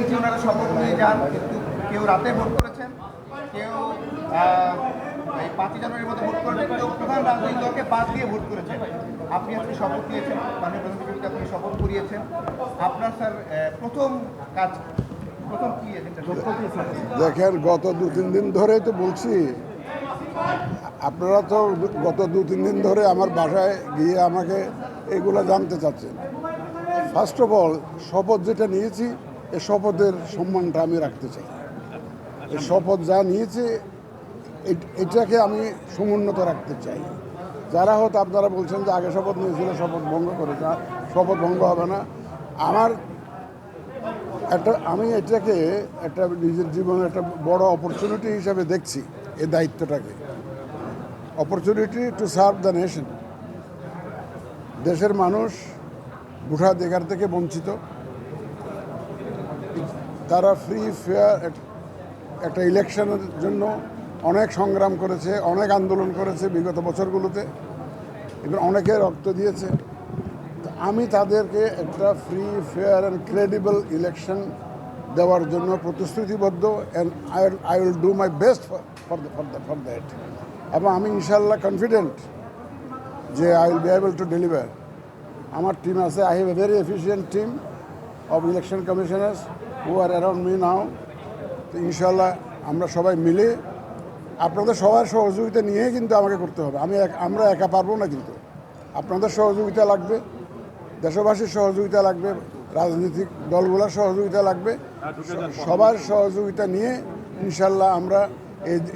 দেখেছি ওনারা শপথ নিয়ে যান, কিন্তু কেউ রাতে ভোট করেছেন, কেউ এই 5ই জানুয়ারির মধ্যে ভোট করেছেন, কেউ প্রধান রাজনৈতিক দলকে বাদ দিয়ে ভোট করেছেন। আপনি আজকে শপথ নিয়েছেন, মাননীয় প্রধানমন্ত্রীকে আপনি শপথ করিয়েছেন। আপনার স্যার প্রথম কাজ, প্রথম কি এজেন্ডা? দেখেন, গত 2-3 দিন ধরেই তো বলছি, আপনারা তো গত 2-3 দিন ধরে আমার বাসায় গিয়ে আমাকে এগুলো জানতে চাচ্ছেন। ফার্স্ট অফ অল, শপথ যেটা নিয়েছি, এই শপথের সম্মানটা আমি রাখতে চাই। এই শপথ যা নিয়েছি এটাকে আমি সমুন্নত রাখতে চাই। যারা হয়তো আপনারা বলছেন যে আগে শপথ নিয়েছিল, শপথ ভঙ্গ করেছে, শপথ ভঙ্গ হবে না। আমি এটাকে একটা নিজের জীবনের একটা বড় অপরচুনিটি হিসাবে দেখছি। এই দায়িত্বটাকে opportunity to serve the nation. দেশের মানুষ ভোটাধিকার থেকে বঞ্চিত, তারা ফ্রি ফেয়ার একটা ইলেকশনের জন্য অনেক সংগ্রাম করেছে, অনেক আন্দোলন করেছে বিগত বছরগুলোতে, এবং অনেকে রক্ত দিয়েছে। আমি তাদেরকে একটা free fair and credible election দেওয়ার জন্য প্রতিশ্রুতিবদ্ধ, and I will do my best for that. এবং আমি ইনশাল্লাহ কনফিডেন্ট যে I will be able to deliver. আমার টিম আছে, I have a very efficient team of election commissioners who are around me now. তো ইনশাল্লাহ আমরা সবাই মিলে, আপনাদের সবার সহযোগিতা নিয়েই কিন্তু আমাকে করতে হবে। আমরা একা পারবো না, কিন্তু আপনাদের সহযোগিতা লাগবে, দেশবাসীর সহযোগিতা লাগবে, রাজনৈতিক দলগুলোর সহযোগিতা লাগবে। সবার সহযোগিতা নিয়ে ইনশাল্লাহ আমরা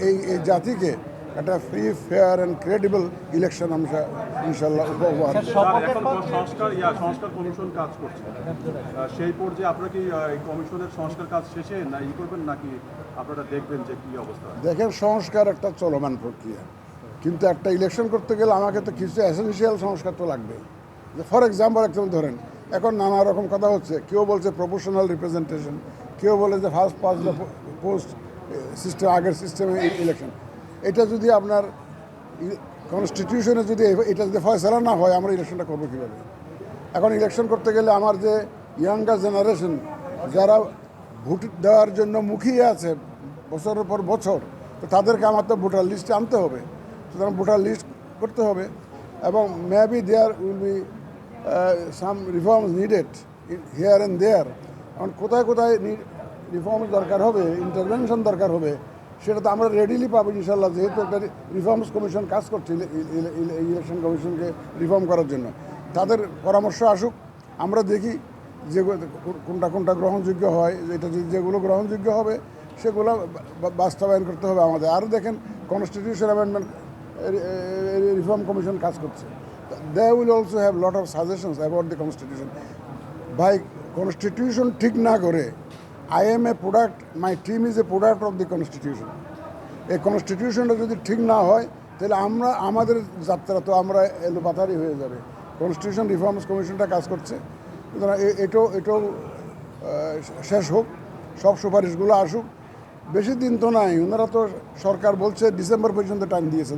এই জাতিকে একটা free fair and credible election আমরা ইনশাল্লাহ উপহার দেব। সংস্কার কমিশন কাজ করছে, সেই পর্যায়ে আপনারা কি কমিশনের সংস্কার কাজ শেষে না করবেন, নাকি আপনারা দেখবেন যে কি অবস্থা? দেখেন, সংস্কার একটা চলমান প্রক্রিয়া, কিন্তু একটা ইলেকশন করতে গেলে আমাকে তো কিছু এসেনশিয়াল সংস্কার তো লাগবে। ফর এক্সাম্পল ধরেন, এখন নানা রকম কথা হচ্ছে। কেউ বলছে প্রপোর্শনাল রিপ্রেজেন্টেশন, কেউ বলে যে first past the post system, আগের সিস্টেমে ইলেকশন। এটা যদি আপনার কনস্টিটিউশনে যদি এটা যদি ফয়সালা না হয়, আমরা ইলেকশনটা করবো কীভাবে? এখন ইলেকশন করতে গেলে আমার যে ইয়াঙ্গার জেনারেশন, যারা ভোট দেওয়ার জন্য মুখিয়ে আছে বছরের পর বছর, তো তাদেরকে আমার তো ভোটার লিস্টে আনতে হবে। সুতরাং ভোটার লিস্ট করতে হবে, এবং maybe there will be some reforms needed here and there. এখন কোথায় কোথায় রিফর্মস দরকার হবে, ইন্টারভেনশন দরকার হবে, সেটা তো আমরা রেডিলি পাবো ইনশাল্লাহ, যেহেতু একটা রিফর্মস কমিশন কাজ করছে ইলেকশন কমিশনকে রিফর্ম করার জন্য। তাদের পরামর্শ আসুক, আমরা দেখি যে কোনটা গ্রহণযোগ্য হয়। এটা যেগুলো গ্রহণযোগ্য হবে সেগুলো বাস্তবায়ন করতে হবে আমাদের। আর দেখেন, কনস্টিটিউশন অ্যামেন্ডমেন্ট রিফর্ম কমিশন কাজ করছে। They will also have lot of suggestions about the constitution. ভাই, কনস্টিটিউশন ঠিক না করে, I am a product, my team is a product of the constitution. এই কনস্টিটিউশনটা যদি ঠিক না হয়, তাহলে আমাদের যাত্রা তো আমরা এলোপাতারি হয়ে যাবে। কনস্টিটিউশন রিফর্মস কমিশনটা কাজ করছে, সুতরাং এটাও শেষ হোক, সব সুপারিশগুলো আসুক। বেশি দিন তো নাই, ওনারা তো সরকার বলছে ডিসেম্বর পর্যন্ত টাইম দিয়েছে।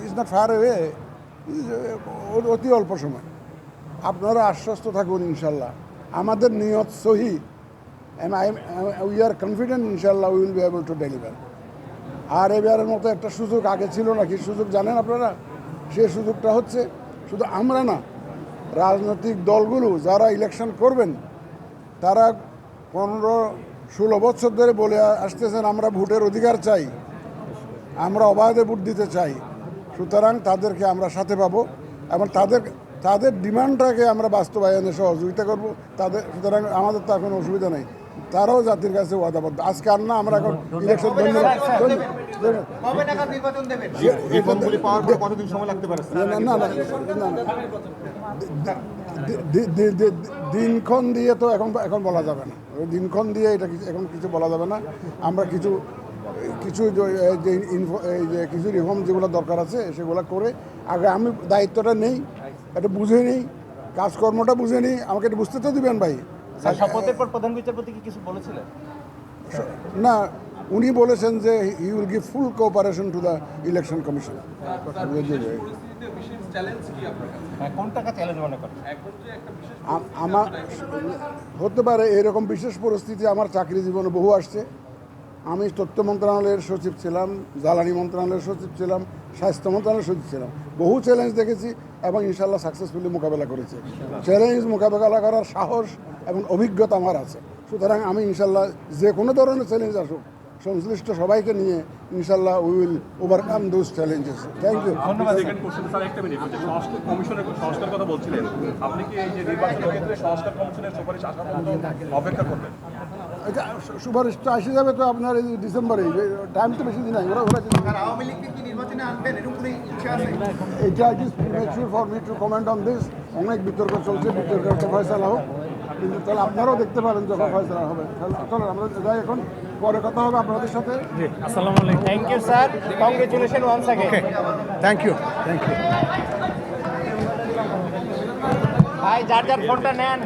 ইটস নট ফার অ্যাওয়ে, অতি অল্প সময়। আপনারা আশ্বস্ত থাকুন, ইনশাল্লাহ আমাদের নিয়ত সহি, and we are confident inshallah we will be able to deliver. আর এবারের মতো একটা সুযোগ আগে ছিল না, কি সুযোগ জানেন আপনারা? সেই সুযোগটা হচ্ছে, শুধু আমরা না, রাজনৈতিক দলগুলো যারা ইলেকশন করবেন, তারা 15-16 বছর ধরে বলে আসতেছেন আমরা ভোটের অধিকার চাই, আমরা অবাধে ভোট দিতে চাই। সুতরাং তাদেরকে আমরা সাথে পাবো, এবং তাদের ডিমান্ডটাকে আমরা বাস্তবায়নে সহযোগিতা করব তাদের। সুতরাং আমাদের তো এখন অসুবিধা নেই, তারাও জাতির কাছে ওয়াদাবদ্ধ। আজকে আর না, আমরা এখন ইলেকশন দিনক্ষণ দিয়ে তো এখন বলা যাবে না, দিনক্ষণ দিয়ে এটা এখন কিছু বলা যাবে না। আমরা কিছু কিছু রিফর্ম যেগুলো দরকার আছে সেগুলো করে আগে আমি দায়িত্বটা নেই, এটা বুঝে নিই, কাজকর্মটা বুঝে নিই। আমাকে এটা বুঝতে তো দিবেন ভাই। শপথের পর প্রধান বিচারপতি কি কিছু বলেছিলেন? না, উনি বলেছেন যে he will give full cooperation to the election commission. হ্যাঁ, কোনটাকে চ্যালেঞ্জ মনে করেন? আমার হতে পারে এরকম বিশেষ পরিস্থিতি আমার চাকরি জীবনে বহু আসছে। আমি তথ্য মন্ত্রণালয়ের সচিব ছিলাম, জ্বালানি মন্ত্রণালয়ের সচিব ছিলাম, স্বাস্থ্য মন্ত্রণালয়ের সচিব ছিলাম। বহু চ্যালেঞ্জ দেখেছি এবং ইনশাল্লাহ সাকসেসফুলি মোকাবেলা করেছি। চ্যালেঞ্জ মোকাবেলা করার সাহস এবং অভিজ্ঞতা আমার আছে। সুতরাং আমি ইনশাল্লাহ যে কোনো ধরনের চ্যালেঞ্জ আসুক সংশ্লিষ্ট সবাইকে নিয়ে ইনশাল্লাহ we will overcome those challenges. Thank you. Second question sir, একটা মিনিট, যে সংস্কার কমিশনের সংস্কার কথা বলছিলেন, আপনি কি এই যে নির্বাচনের ক্ষেত্রে সংস্কার কমিশনের সুপারিশ আসার পর্যন্ত অপেক্ষা করবেন? এটা সুপারিশটা আসে যাবে তো আপনার এই ডিসেম্বরে, টাইম তো বেশি দিন নাই। ওরা আর আওয়ামী লীগকে কি নির্বাচনে আনবেন এরকম কোনো ইচ্ছা আছে? এটা it is premature for me two comment on this. অনেক বিতর্ক চলছে, বিতর্কের একটা ফয়সালা হোক, কিন্তু তাহলে আপনারাও দেখতে পারেন যখন ফয়সালা হবে। তাহলে চলো আমরা যাই, এখন পরে কথা হবে আপনাদের সাথে। আসসালামু আলাইকুম। Thank you sir, congratulation once again. Thank you, thank you. ভাই যার যার ফোনটা নেন।